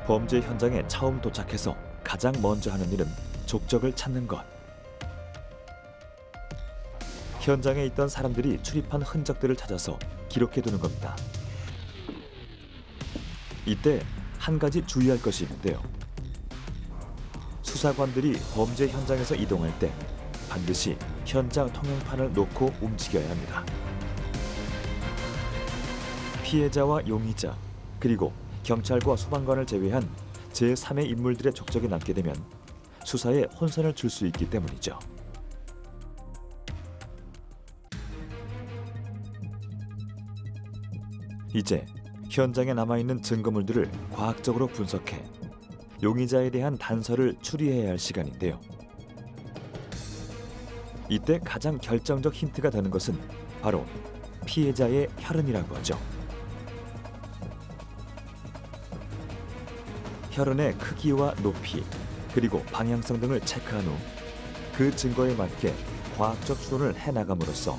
범죄 현장에 처음 도착해서 가장 먼저 하는 일은 족적을 찾는 것. 현장에 있던 사람들이 출입한 흔적들을 찾아서 기록해두는 겁니다. 이때 한 가지 주의할 것이 있는데요. 수사관들이 범죄 현장에서 이동할 때 반드시 현장 통행판을 놓고 움직여야 합니다. 피해자와 용의자, 그리고 경찰과 소방관을 제외한 제3의 인물들의 족적이 남게 되면 수사에 혼선을 줄 수 있기 때문이죠. 이제 현장에 남아있는 증거물들을 과학적으로 분석해 용의자에 대한 단서를 추리해야 할 시간인데요. 이때 가장 결정적 힌트가 되는 것은 바로 피해자의 혈흔이라고 하죠. 혈흔의 크기와 높이, 그리고 방향성 등을 체크한 후 그 증거에 맞게 과학적 추론을 해나감으로써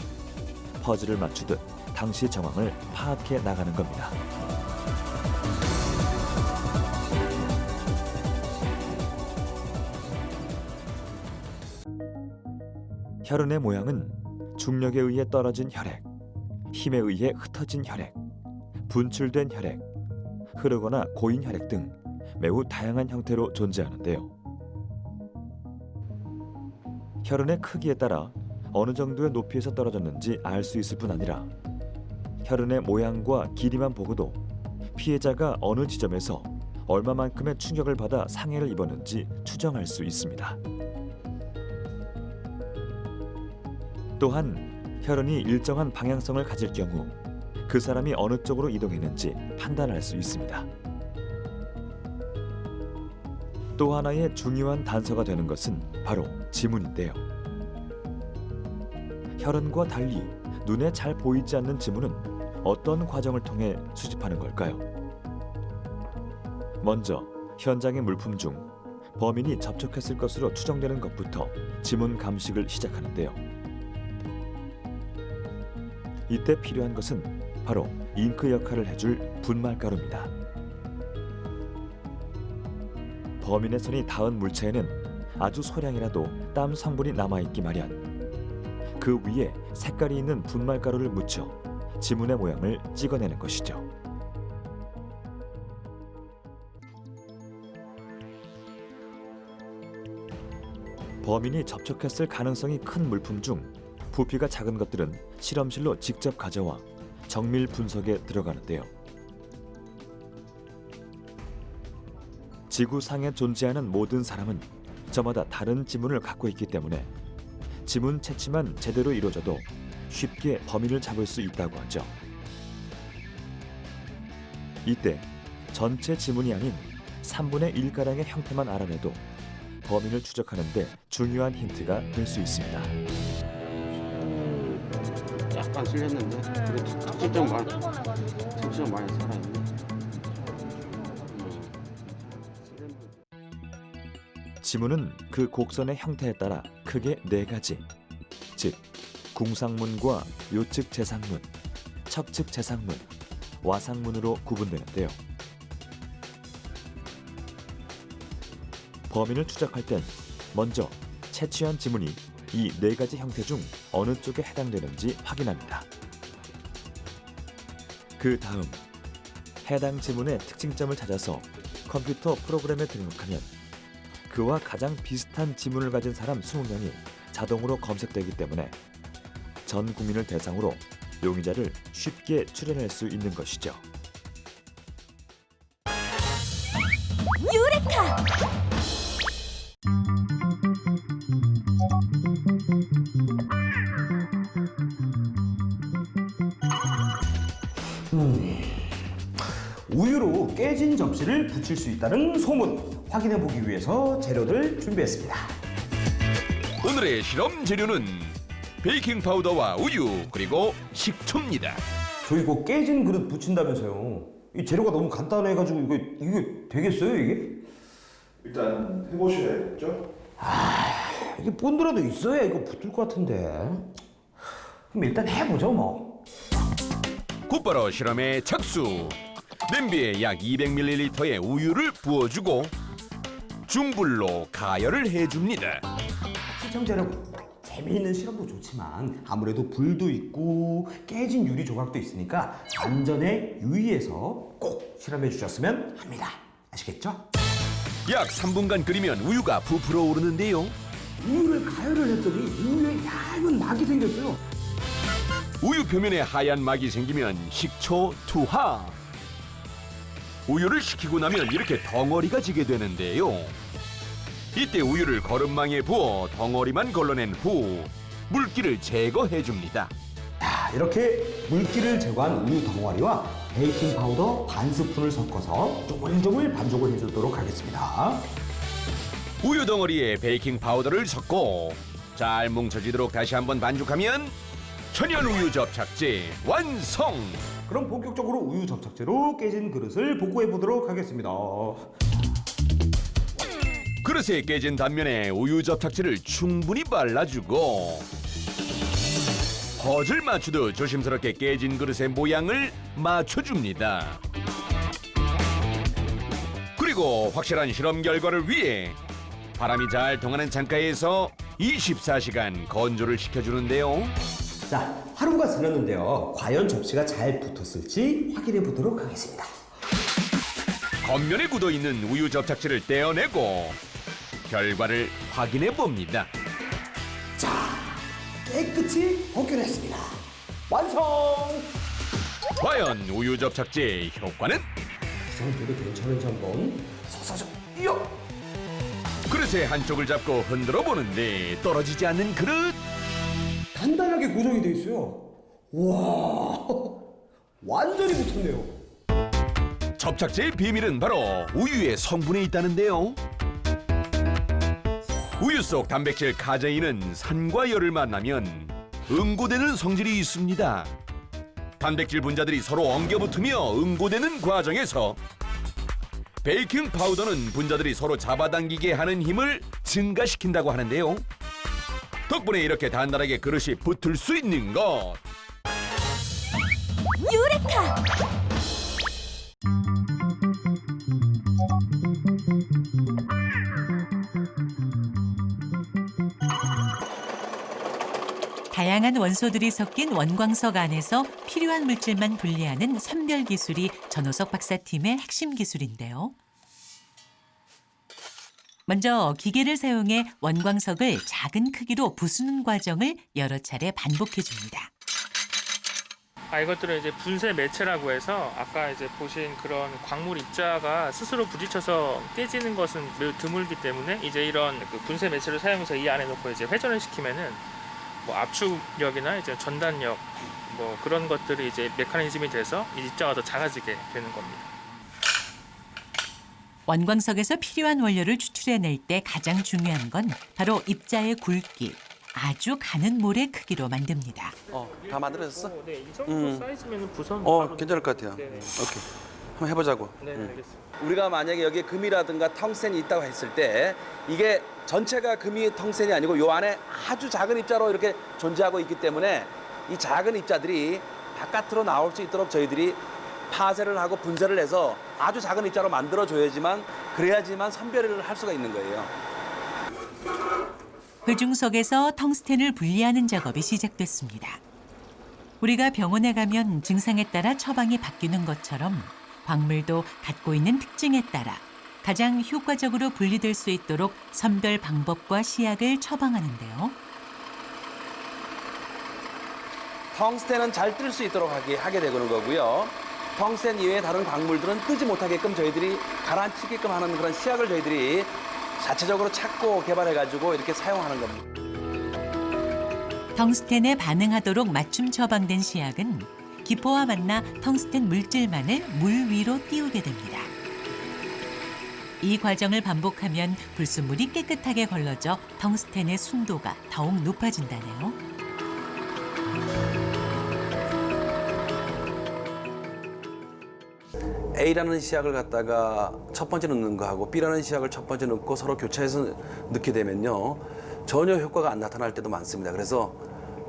퍼즐을 맞추듯 당시 정황을 파악해 나가는 겁니다. 혈흔의 모양은 중력에 의해 떨어진 혈액, 힘에 의해 흩어진 혈액, 분출된 혈액, 흐르거나 고인 혈액 등 매우 다양한 형태로 존재하는데요. 혈흔의 크기에 따라 어느 정도의 높이에서 떨어졌는지 알 수 있을 뿐 아니라 혈흔의 모양과 길이만 보고도 피해자가 어느 지점에서 얼마만큼의 충격을 받아 상해를 입었는지 추정할 수 있습니다. 또한 혈흔이 일정한 방향성을 가질 경우 그 사람이 어느 쪽으로 이동했는지 판단할 수 있습니다. 또 하나의 중요한 단서가 되는 것은 바로 지문인데요. 혈흔과 달리 눈에 잘 보이지 않는 지문은 어떤 과정을 통해 수집하는 걸까요? 먼저 현장의 물품 중 범인이 접촉했을 것으로 추정되는 것부터 지문 감식을 시작하는데요. 이때 필요한 것은 바로 잉크 역할을 해줄 분말가루입니다. 범인의 손이 닿은 물체에는 아주 소량이라도 땀 성분이 남아있기 마련. 그 위에 색깔이 있는 분말가루를 묻혀 지문의 모양을 찍어내는 것이죠. 범인이 접촉했을 가능성이 큰 물품 중 부피가 작은 것들은 실험실로 직접 가져와 정밀 분석에 들어가는데요. 지구상에 존재하는 모든 사람은 저마다 다른 지문을 갖고 있기 때문에 지문 채취만 제대로 이루어져도 쉽게 범인을 잡을 수 있다고 하죠. 이때 전체 지문이 아닌 3분의 1가량의 형태만 알아내도 범인을 추적하는 데 중요한 힌트가 될 수 있습니다. 약간 쓸렸는데 그래도 특징적 많이 살아있네. 지문은 그 곡선의 형태에 따라 크게 4가지, 즉 궁상문과 요측 재상문, 척측 재상문, 와상문으로 구분되는데요. 범인을 추적할 땐 먼저 채취한 지문이 이 4가지 형태 중 어느 쪽에 해당되는지 확인합니다. 그 다음 해당 지문의 특징점을 찾아서 컴퓨터 프로그램에 등록하면 그와 가장 비슷한 지문을 가진 사람 20명이 자동으로 검색되기 때문에 전 국민을 대상으로 용의자를 쉽게 추려낼 수 있는 것이죠. 유레카! 우유로 깨진 접시를 붙일 수 있다는 소문 확인해보기 위해서 재료를 준비했습니다. 오늘의 실험 재료는 베이킹 파우더와 우유 그리고 식초입니다. 저희 이거 깨진 그릇 붙인다면서요. 이 재료가 너무 간단해가지고 이게 되겠어요 이게? 일단 해보셔야겠죠? 이게 본드라도 있어야 이거 붙을 것 같은데. 그럼 일단 해보죠 뭐. 곧바로 실험에 착수. 냄비에 약 200ml의 우유를 부어주고 중불로 가열을 해줍니다. 시청자 여러분, 재미있는 실험도 좋지만 아무래도 불도 있고 깨진 유리 조각도 있으니까 안전에 유의해서 꼭 실험해 주셨으면 합니다. 아시겠죠? 약 3분간 끓이면 우유가 부풀어 오르는데요. 우유를 가열을 했더니 우유에 얇은 막이 생겼어요. 우유 표면에 하얀 막이 생기면 식초 투하. 우유를 식히고 나면 이렇게 덩어리가 지게 되는데요. 이때 우유를 거름망에 부어 덩어리만 걸러낸 후 물기를 제거해 줍니다. 자, 이렇게 물기를 제거한 우유 덩어리와 베이킹 파우더 반 스푼을 섞어서 조물조물 반죽을 해주도록 하겠습니다. 우유 덩어리에 베이킹 파우더를 섞고 잘 뭉쳐지도록 다시 한번 반죽하면 천연 우유 접착제 완성! 그럼 본격적으로 우유 접착제로 깨진 그릇을 복구해 보도록 하겠습니다. 그릇에 깨진 단면에 우유 접착제를 충분히 발라주고 퍼즐 맞추듯 조심스럽게 깨진 그릇의 모양을 맞춰줍니다. 그리고 확실한 실험 결과를 위해 바람이 잘 통하는 창가에서 24시간 건조를 시켜주는데요. 자, 하루가 지났는데요. 과연 접시가 잘 붙었을지 확인해 보도록 하겠습니다. 겉면에 굳어있는 우유 접착제를 떼어내고 결과를 확인해 봅니다. 깨끗이 벗겨냈습니다. 완성! 과연 우유 접착제의 효과는? 이 상태도 괜찮은지 한번 서서 이어! 그릇의 한쪽을 잡고 흔들어 보는데 떨어지지 않는 그릇. 단단하게 고정이 돼 있어요. 와, 완전히 붙었네요. 접착제의 비밀은 바로 우유의 성분에 있다는데요. 우유 속 단백질 카제인은 산과 열을 만나면 응고되는 성질이 있습니다. 단백질 분자들이 서로 엉겨붙으며 응고되는 과정에서 베이킹 파우더는 분자들이 서로 잡아당기게 하는 힘을 증가시킨다고 하는데요. 덕분에 이렇게 단단하게 그릇이 붙을 수 있는 것. 유레카! 다양한 원소들이 섞인 원광석 안에서 필요한 물질만 분리하는 선별 기술이 전호석 박사팀의 핵심 기술인데요. 먼저 기계를 사용해 원광석을 작은 크기로 부수는 과정을 여러 차례 반복해 줍니다. 이것들은 이제 분쇄 매체라고 해서 아까 이제 보신 그런 광물 입자가 스스로 부딪혀서 깨지는 것은 매우 드물기 때문에 이제 이런 그 분쇄 매체를 사용해서 이 안에 넣고 이제 회전을 시키면은 뭐 압축력이나 이제 전단력 뭐 그런 것들이 이제 메커니즘이 돼서 이 입자가 더 작아지게 되는 겁니다. 원광석에서 필요한 원료를 추출해낼 때 가장 중요한 건 바로 입자의 굵기, 아주 가는 몰의 크기로 만듭니다. 다 만들어졌어? 네, 이 정도 사이즈면 부선. 괜찮을 것 같아요. 네네. 오케이. 한번 해보자고. 네, 알겠습니다. 우리가 만약에 여기에 금이라든가 텅센이 있다고 했을 때 이게 전체가 금이 텅센이 아니고 요 안에 아주 작은 입자로 이렇게 존재하고 있기 때문에 이 작은 입자들이 바깥으로 나올 수 있도록 저희들이 파쇄를 하고 분쇄를 해서 아주 작은 입자로 만들어줘야지만 그래야지만 선별을 할 수가 있는 거예요. 회중석에서 텅스텐을 분리하는 작업이 시작됐습니다. 우리가 병원에 가면 증상에 따라 처방이 바뀌는 것처럼 광물도 갖고 있는 특징에 따라 가장 효과적으로 분리될 수 있도록 선별 방법과 시약을 처방하는데요. 텅스텐은 잘 뜰 수 있도록 하게 되는 거고요. 텅스텐 이외의 다른 광물들은 뜨지 못하게끔 저희들이 가라앉히게끔 하는 그런 시약을 저희들이 자체적으로 찾고 개발해가지고 이렇게 사용하는 겁니다. 텅스텐에 반응하도록 맞춤 처방된 시약은 기포와 만나 텅스텐 물질만을 물 위로 띄우게 됩니다. 이 과정을 반복하면 불순물이 깨끗하게 걸러져 텅스텐의 순도가 더욱 높아진다네요. A라는 시약을 갖다가 첫 번째 넣는 거하고 B라는 시약을 첫 번째 넣고 서로 교차해서 넣게 되면요. 전혀 효과가 안 나타날 때도 많습니다. 그래서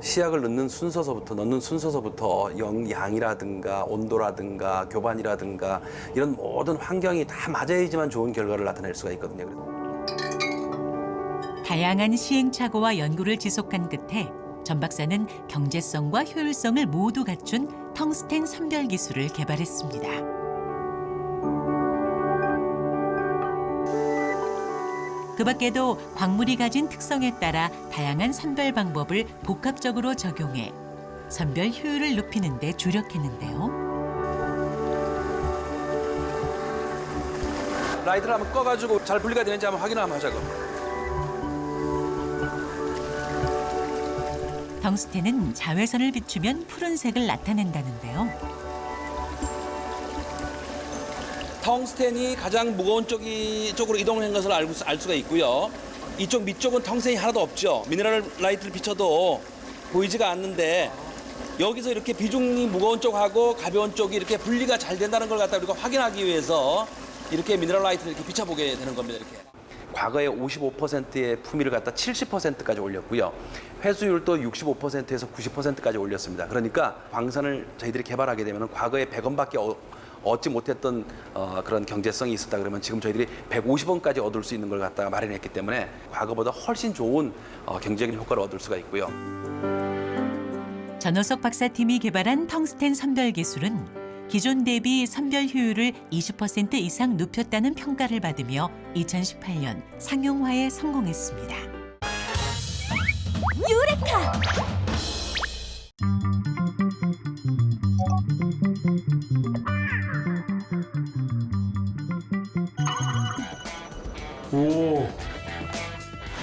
시약을 넣는 순서서부터 양이라든가 온도라든가 교반이라든가 이런 모든 환경이 다 맞아야지만 좋은 결과를 나타낼 수가 있거든요. 다양한 시행착오와 연구를 지속한 끝에 전 박사는 경제성과 효율성을 모두 갖춘 텅스텐 선별 기술을 개발했습니다. 그 밖에도 광물이 가진 특성에 따라 다양한 선별 방법을 복합적으로 적용해 선별 효율을 높이는 데 주력했는데요. 라이트를 한번 꺼가지고 잘 분리가 되는지 한번 확인을 한번 하자고. 텅스텐은 자외선을 비추면 푸른색을 나타낸다는데요. 텅스텐이 가장 무거운 쪽으로 이동한 것을 알 수가 있고요. 이쪽 밑쪽은 텅스텐이 하나도 없죠. 미네랄 라이트를 비춰도 보이지가 않는데 여기서 이렇게 비중이 무거운 쪽하고 가벼운 쪽이 이렇게 분리가 잘 된다는 걸 갖다 우리가 확인하기 위해서 이렇게 미네랄 라이트를 이렇게 비춰보게 되는 겁니다. 이렇게. 과거에 55%의 품위를 갖다 70%까지 올렸고요. 회수율도 65%에서 90%까지 올렸습니다. 그러니까 광산을 저희들이 개발하게 되면 과거에 100원밖에 얻지 못했던 그런 경제성이 있었다 그러면 지금 저희들이 150원까지 얻을 수 있는 걸 갖다가 마련했기 때문에 과거보다 훨씬 좋은 경제적인 효과를 얻을 수가 있고요. 전호석 박사팀이 개발한 텅스텐 선별 기술은 기존 대비 선별 효율을 20% 이상 높였다는 평가를 받으며 2018년 상용화에 성공했습니다. 유레카! 오.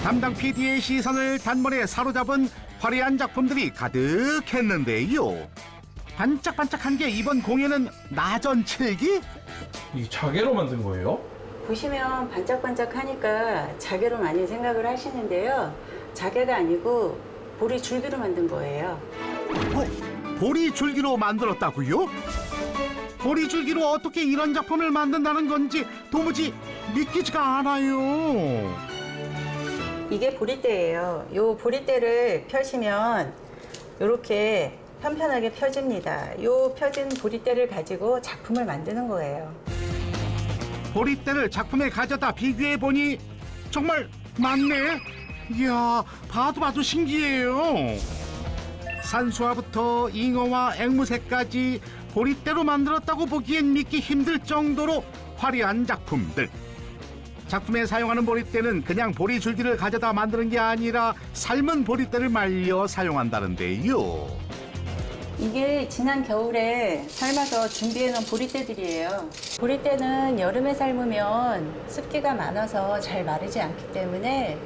담당 PD의 시선을 단번에 사로잡은 화려한 작품들이 가득했는데요. 반짝반짝한 게 이번 공연은 나전 칠기? 이 자개로 만든 거예요? 보시면 반짝반짝하니까 자개로 많이 생각을 하시는데요. 자개가 아니고 보리 줄기로 만든 거예요. 보리 줄기로 만들었다고요? 보리 줄기로 어떻게 이런 작품을 만든다는 건지 도무지 믿기지가 않아요. 이게 보리대예요. 요 보리대를 펴시면 이렇게 편편하게 펴집니다. 요 펴진 보리대를 가지고 작품을 만드는 거예요. 보리대를 작품에 가져다 비교해보니 정말 맞네. 이야, 봐도 신기해요. 산수화부터 잉어와 앵무새까지 보리대로 만들었다고 보기엔 믿기 힘들 정도로 화려한 작품들. 작품에 사용하는 보리대는 그냥 보리 줄기를 가져다 만드는 게 아니라 삶은 보리대를 말려 사용한다는데요. 이게 지난 겨울에 삶아서 준비해 놓은 보리대들이에요. 보리대는 여름에 삶으면 습기가 많아서 잘 마르지 않기 때문에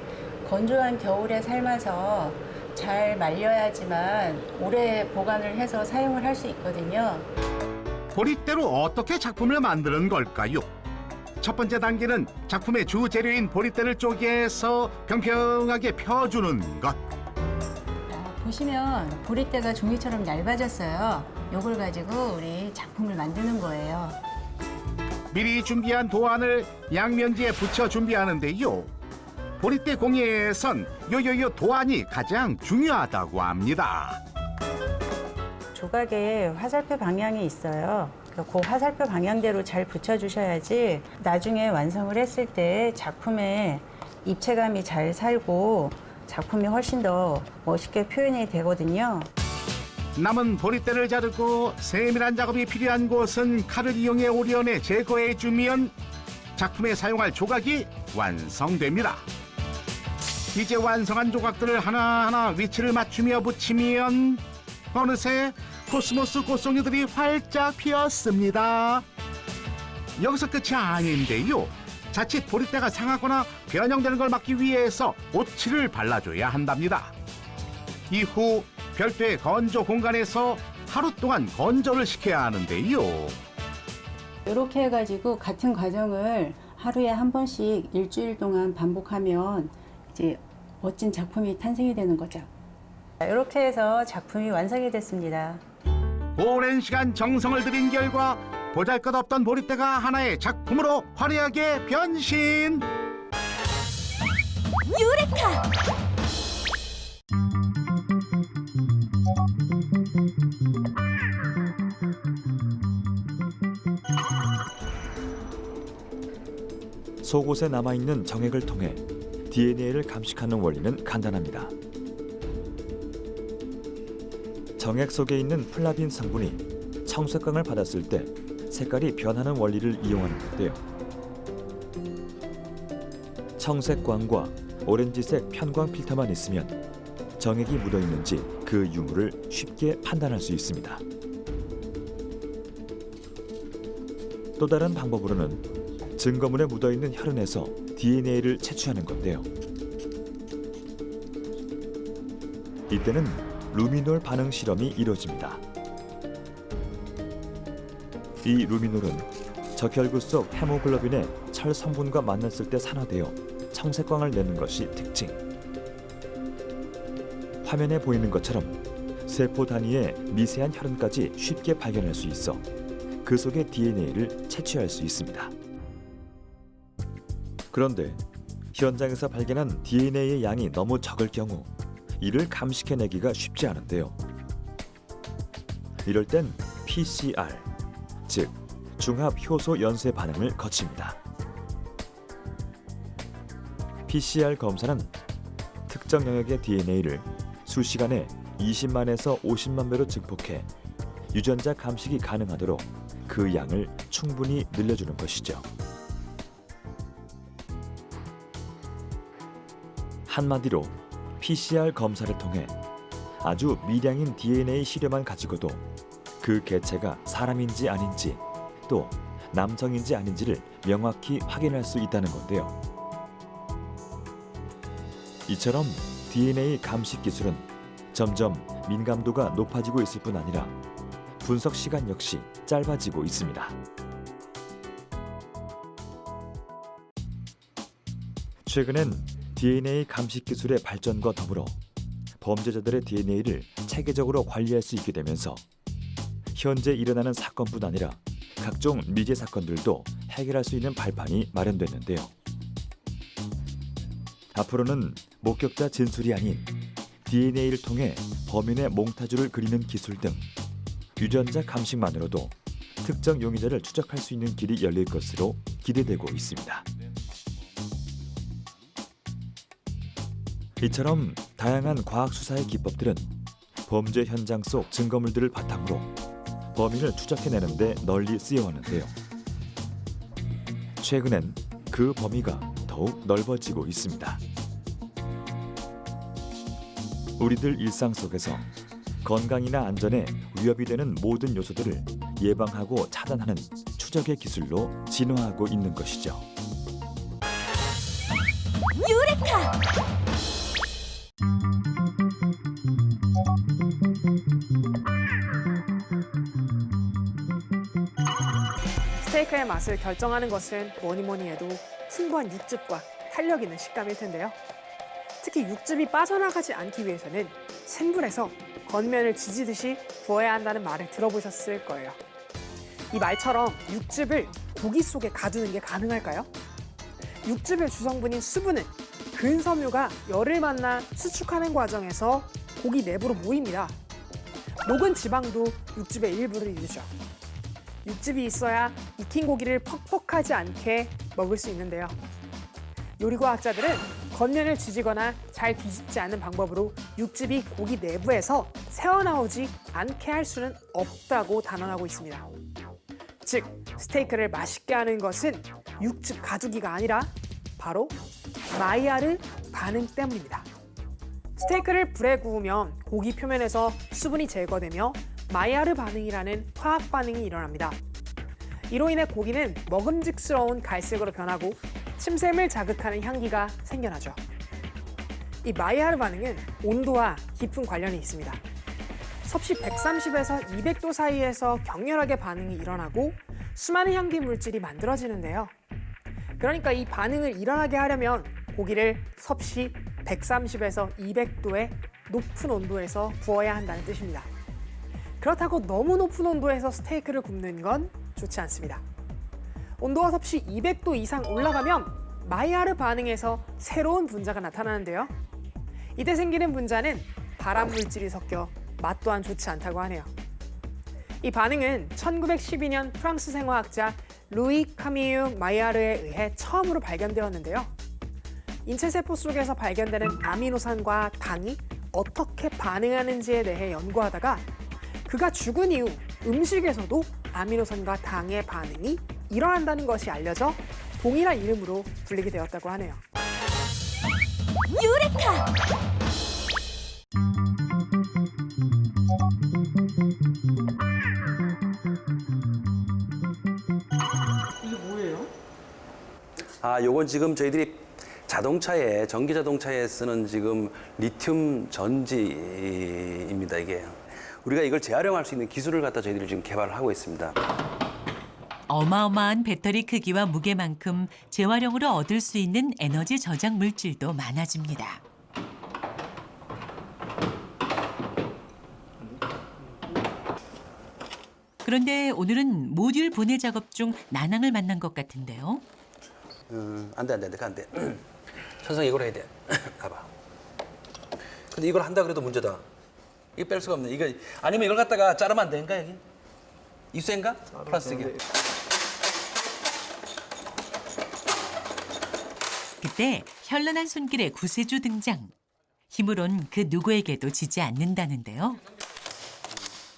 건조한 겨울에 삶아서 잘 말려야지만 오래 보관을 해서 사용을 할 수 있거든요. 보리대로 어떻게 작품을 만드는 걸까요? 첫 번째 단계는 작품의 주 재료인 보리대를 쪼개서 평평하게 펴주는 것. 보시면 보리대가 종이처럼 얇아졌어요. 요걸 가지고 우리 작품을 만드는 거예요. 미리 준비한 도안을 양면지에 붙여 준비하는데요. 보리대 공예에선 요 도안이 가장 중요하다고 합니다. 조각에 화살표 방향이 있어요. 그 화살표 방향대로 잘 붙여주셔야지 나중에 완성을 했을 때 작품에 입체감이 잘 살고 작품이 훨씬 더 멋있게 표현이 되거든요. 남은 보리대를 자르고 세밀한 작업이 필요한 곳은 칼을 이용해 오련해 제거해주면 작품에 사용할 조각이 완성됩니다. 이제 완성한 조각들을 하나하나 위치를 맞추며 붙이면 어느새 코스모스 꽃송이들이 활짝 피었습니다. 여기서 끝이 아닌데요. 자칫 보리대가 상하거나 변형되는 걸 막기 위해서 오칠을 발라줘야 한답니다. 이후 별도의 건조 공간에서 하루 동안 건조를 시켜야 하는데요. 이렇게 해가지고 같은 과정을 하루에 한 번씩 일주일 동안 반복하면 이제 멋진 작품이 탄생이 되는 거죠. 이렇게 해서 작품이 완성이 됐습니다. 오랜 시간 정성을 들인 결과 보잘것없던 보리대가 하나의 작품으로 화려하게 변신! 유레카! 속옷에 남아있는 정액을 통해 DNA를 감식하는 원리는 간단합니다. 정액 속에 있는 플라빈 성분이 청색광을 받았을 때 색깔이 변하는 원리를 이용하는 건데요. 청색광과 오렌지색 편광 필터만 있으면 정액이 묻어있는지 그 유무를 쉽게 판단할 수 있습니다. 또 다른 방법으로는 증거물에 묻어있는 혈흔에서 DNA를 채취하는 건데요. 이때는 루미놀 반응 실험이 이루어집니다. 이 루미놀은 적혈구 속 헤모글로빈의 철 성분과 만났을 때 산화되어 청색광을 내는 것이 특징. 화면에 보이는 것처럼 세포 단위의 미세한 혈흔까지 쉽게 발견할 수 있어 그 속의 DNA를 채취할 수 있습니다. 그런데 현장에서 발견한 DNA의 양이 너무 적을 경우 이를 감식해내기가 쉽지 않은데요. 이럴 땐 PCR, 즉 중합 효소 연쇄 반응을 거칩니다. PCR 검사는 특정 영역의 DNA를 수시간에 20만에서 50만 배로 증폭해 유전자 감식이 가능하도록 그 양을 충분히 늘려주는 것이죠. 한마디로 PCR 검사를 통해 아주 미량인 DNA 시료만 가지고도 그 개체가 사람인지 아닌지 또 남성인지 아닌지를 명확히 확인할 수 있다는 건데요. 이처럼 DNA 감식 기술은 점점 민감도가 높아지고 있을 뿐 아니라 분석 시간 역시 짧아지고 있습니다. 최근엔 DNA 감식 기술의 발전과 더불어 범죄자들의 DNA를 체계적으로 관리할 수 있게 되면서 현재 일어나는 사건뿐 아니라 각종 미제 사건들도 해결할 수 있는 발판이 마련됐는데요. 앞으로는 목격자 진술이 아닌 DNA를 통해 범인의 몽타주를 그리는 기술 등 유전자 감식만으로도 특정 용의자를 추적할 수 있는 길이 열릴 것으로 기대되고 있습니다. 이처럼 다양한 과학 수사의 기법들은 범죄 현장 속 증거물들을 바탕으로 범인을 추적해내는 데 널리 쓰여왔는데요. 최근엔 그 범위가 더욱 넓어지고 있습니다. 우리들 일상 속에서 건강이나 안전에 위협이 되는 모든 요소들을 예방하고 차단하는 추적의 기술로 진화하고 있는 것이죠. 유레카! 스테이크의 맛을 결정하는 것은 뭐니 해도 풍부한 육즙과 탄력 있는 식감일 텐데요. 특히 육즙이 빠져나가지 않기 위해서는 센 불에서 겉면을 지지듯이 구워야 한다는 말을 들어보셨을 거예요. 이 말처럼 육즙을 고기 속에 가두는 게 가능할까요? 육즙의 주성분인 수분은 근섬유가 열을 만나 수축하는 과정에서 고기 내부로 모입니다. 녹은 지방도 육즙의 일부를 이루죠. 육즙이 있어야 익힌 고기를 퍽퍽하지 않게 먹을 수 있는데요. 요리과학자들은 겉면을 지지거나 잘 뒤집지 않는 방법으로 육즙이 고기 내부에서 새어나오지 않게 할 수는 없다고 단언하고 있습니다. 즉, 스테이크를 맛있게 하는 것은 육즙 가두기가 아니라 바로 마이야르 반응 때문입니다. 스테이크를 불에 구우면 고기 표면에서 수분이 제거되며 마이야르 반응이라는 화학 반응이 일어납니다. 이로 인해 고기는 먹음직스러운 갈색으로 변하고 침샘을 자극하는 향기가 생겨나죠. 이 마이야르 반응은 온도와 깊은 관련이 있습니다. 섭씨 130에서 200도 사이에서 격렬하게 반응이 일어나고 수많은 향기 물질이 만들어지는데요. 그러니까 이 반응을 일어나게 하려면 고기를 섭씨 130에서 200도의 높은 온도에서 구워야 한다는 뜻입니다. 그렇다고 너무 높은 온도에서 스테이크를 굽는 건 좋지 않습니다. 온도가 섭씨 200도 이상 올라가면 마이야르 반응에서 새로운 분자가 나타나는데요. 이때 생기는 분자는 발암 물질이 섞여 맛 또한 좋지 않다고 하네요. 이 반응은 1912년 프랑스 생화학자 루이 카미유 마이야르에 의해 처음으로 발견되었는데요. 인체세포 속에서 발견되는 아미노산과 당이 어떻게 반응하는지에 대해 연구하다가 그가 죽은 이후 음식에서도 아미노산과 당의 반응이 일어난다는 것이 알려져 동일한 이름으로 불리게 되었다고 하네요. 유레카! 요건 지금 저희들이 자동차에, 전기 자동차에 쓰는 지금 리튬 전지입니다, 이게. 우리가 이걸 재활용할 수 있는 기술을 갖다 저희들이 지금 개발을 하고 있습니다. 어마어마한 배터리 크기와 무게만큼 재활용으로 얻을 수 있는 에너지 저장 물질도 많아집니다. 그런데 오늘은 모듈 분해 작업 중 난항을 만난 것 같은데요. 안 돼. 천성이 이걸 해야 돼. 봐봐. 근데 이걸 한다 그래도 문제다. 이거 뺄 수가 없네. 이거 아니면 이걸 갖다가 자르면 안 되는가 여기? 입수인가? 플라스틱이. 그때 현란한 손길의 구세주 등장. 힘으론 그 누구에게도 지지 않는다는데요.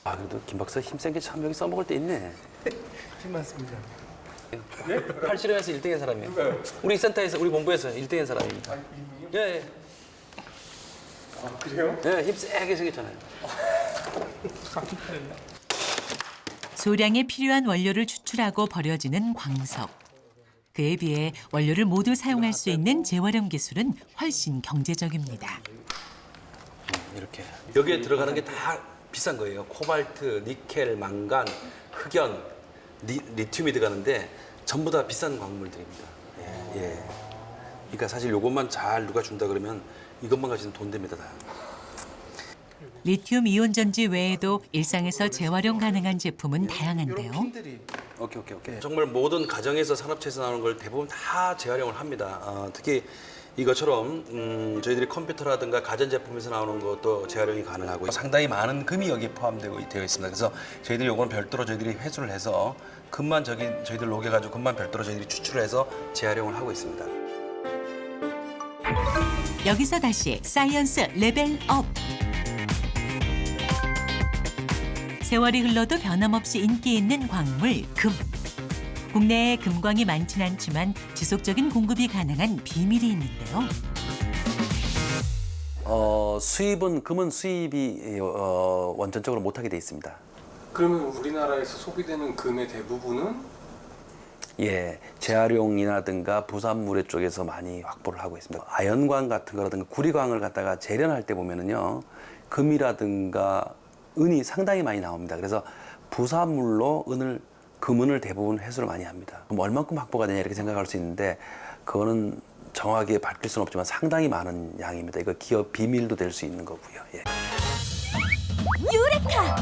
그래도 김 박사 힘센 게 참 여기 써먹을 때 있네. 힘 많습니다. 팔씨름에서 1등한 사람이에요. 우리 센터에서, 우리 본부에서 1등한 사람입니다. 예. 그래요? 예, 힘 세게 생겼잖아요. 소량에 필요한 원료를 추출하고 버려지는 광석. 그에 비해 원료를 모두 사용할 수 있는 재활용 기술은 훨씬 경제적입니다. 이렇게. 여기에 들어가는 게 다 비싼 거예요. 코발트, 니켈, 망간, 흑연, 리튬이 들어가는데 전부 다 비싼 광물들입니다. 예. 그러니까 사실 이것만 잘 누가 준다 그러면 이것만 가지고는 돈 됩니다. 다. 리튬 이온 전지 외에도 일상에서 재활용 가능한 제품은 다양한데요. 오케이. 정말 모든 가정에서 산업체에서 나오는 걸 대부분 다 재활용을 합니다. 특히 이것처럼 저희들이 컴퓨터라든가 가전제품에서 나오는 것도 재활용이 가능하고 상당히 많은 금이 여기에 포함되어 있습니다. 그래서 저희들이 이건 별도로 저희들이 회수를 해서 금만 저희들 녹여가지고 금만 별도로 저희들이 추출을 해서 재활용을 하고 있습니다. 여기서 다시 사이언스 레벨업. 세월이 흘러도 변함없이 인기 있는 광물 금. 국내에 금광이 많진 않지만 지속적인 공급이 가능한 비밀이 있는데요. 금은 수입이 원천적으로 못하게 돼 있습니다. 그러면 우리나라에서 소비되는 금의 대부분은? 예, 재활용이라든가 부산물의 쪽에서 많이 확보를 하고 있습니다. 아연광 같은 거라든가 구리광을 갖다가 재련할 때 보면은요, 금이라든가 은이 상당히 많이 나옵니다. 그래서 부산물로 금은을 대부분 회수를 많이 합니다. 그럼 얼만큼 확보가 되냐 이렇게 생각할 수 있는데 그거는 정확하게 밝힐 수는 없지만 상당히 많은 양입니다. 이거 기업 비밀도 될 수 있는 거고요. 예. 유레카!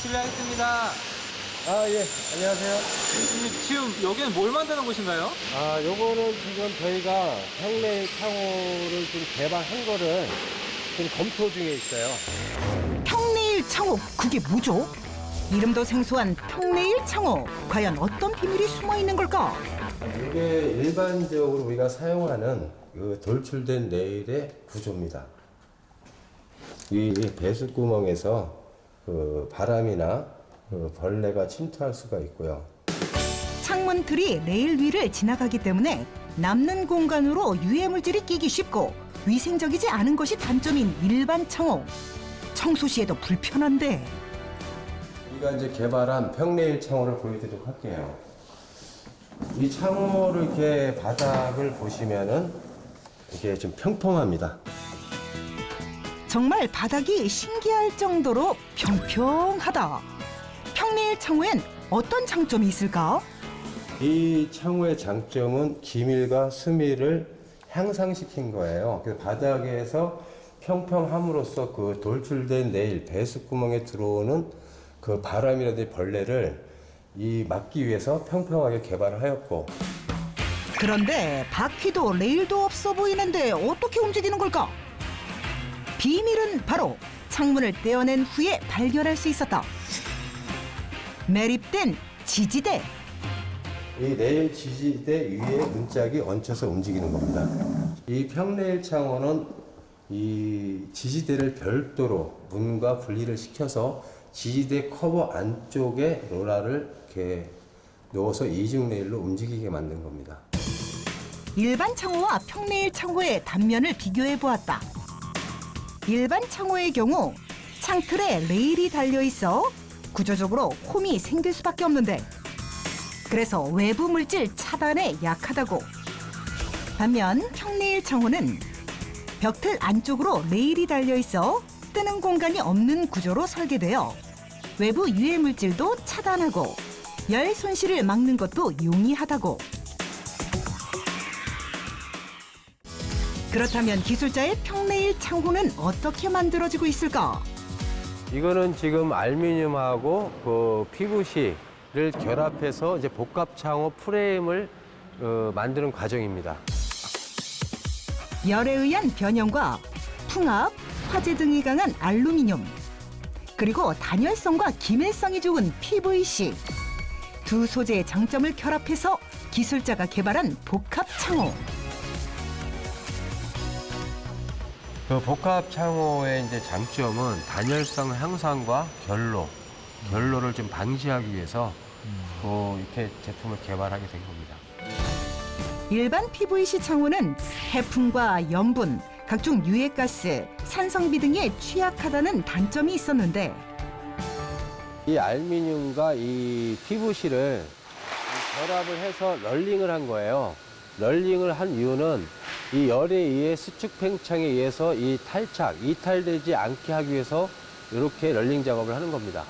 실례하겠습니다. 예, 안녕하세요. 지금 여기는 뭘 만드는 곳인가요? 요거는 지금 저희가 평내일 창호를 좀 개발한 거를 지금 검토 중에 있어요. 평내일 창호, 그게 뭐죠? 이름도 생소한 평내일 창호, 과연 어떤 비밀이 숨어 있는 걸까? 이게 일반적으로 우리가 사용하는 그 돌출된 레일의 구조입니다. 이 배수구멍에서 그 바람이나 벌레가 침투할 수가 있고요. 창문틀이 레일 위를 지나가기 때문에 남는 공간으로 유해 물질이 끼기 쉽고 위생적이지 않은 것이 단점인 일반 창호. 청소 시에도 불편한데. 우리가 이제 개발한 평내일 창호를 보여드리도록 할게요. 이 창호를 이렇게 바닥을 보시면은 이게 좀 평평합니다. 정말 바닥이 신기할 정도로 평평하다. 평내일 창호엔 어떤 장점이 있을까? 이 창호의 장점은 기밀과 수밀을 향상시킨 거예요. 그래서 바닥에서 평평함으로써 그 돌출된 레일 배수구멍에 들어오는 그 바람이라든지 벌레를 막기 위해서 평평하게 개발을 하였고. 그런데 바퀴도 레일도 없어 보이는데 어떻게 움직이는 걸까? 비밀은 바로 창문을 떼어낸 후에 발견할 수 있었다. 매립된 지지대. 이 레일 지지대 위에 문짝이 얹혀서 움직이는 겁니다. 이 평레일 창호는 이 지지대를 별도로 문과 분리를 시켜서 지지대 커버 안쪽에 로라를 이렇게 넣어서 이중 레일로 움직이게 만든 겁니다. 일반 창호와 평레일 창호의 단면을 비교해 보았다. 일반 창호의 경우 창틀에 레일이 달려 있어 구조적으로 홈이 생길 수밖에 없는데, 그래서 외부 물질 차단에 약하다고. 반면 평레일 창호는 벽틀 안쪽으로 레일이 달려 있어 뜨는 공간이 없는 구조로 설계되어 외부 유해 물질도 차단하고 열 손실을 막는 것도 용이하다고. 그렇다면 기술자의 평레일 창호는 어떻게 만들어지고 있을까? 이거는 지금 알루미늄하고 그 PVC를 결합해서 이제 복합 창호 프레임을 만드는 과정입니다. 열에 의한 변형과 풍압, 화재 등이 강한 알루미늄, 그리고 단열성과 기밀성이 좋은 PVC. 두 소재의 장점을 결합해서 기술자가 개발한 복합 창호. 그 복합 창호의 이제 장점은 단열성 향상과 결로를 좀 방지하기 위해서 이렇게 제품을 개발하게 된 겁니다. 일반 PVC 창호는 해풍과 염분, 각종 유해가스, 산성비 등에 취약하다는 단점이 있었는데, 이 알루미늄과 이 PVC를 결합을 해서 럴링을 한 거예요. 럴링을 한 이유는 이 열에 의해 수축 팽창에 의해서 이 이탈되지 않게 하기 위해서 이렇게 럴링 작업을 하는 겁니다.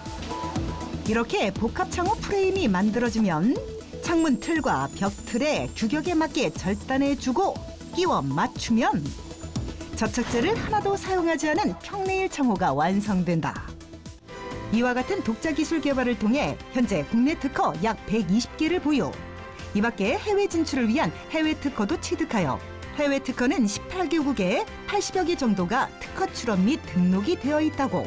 이렇게 복합 창호 프레임이 만들어지면 창문 틀과 벽 틀의 규격에 맞게 절단해주고 끼워 맞추면 접착제를 하나도 사용하지 않은 평레일 창호가 완성된다. 이와 같은 독자 기술 개발을 통해 현재 국내 특허 약 120개를 보유. 이 밖에 해외 진출을 위한 해외 특허도 취득하여 해외 특허는 18개국에 80여 개 정도가 특허 출원 및 등록이 되어 있다고.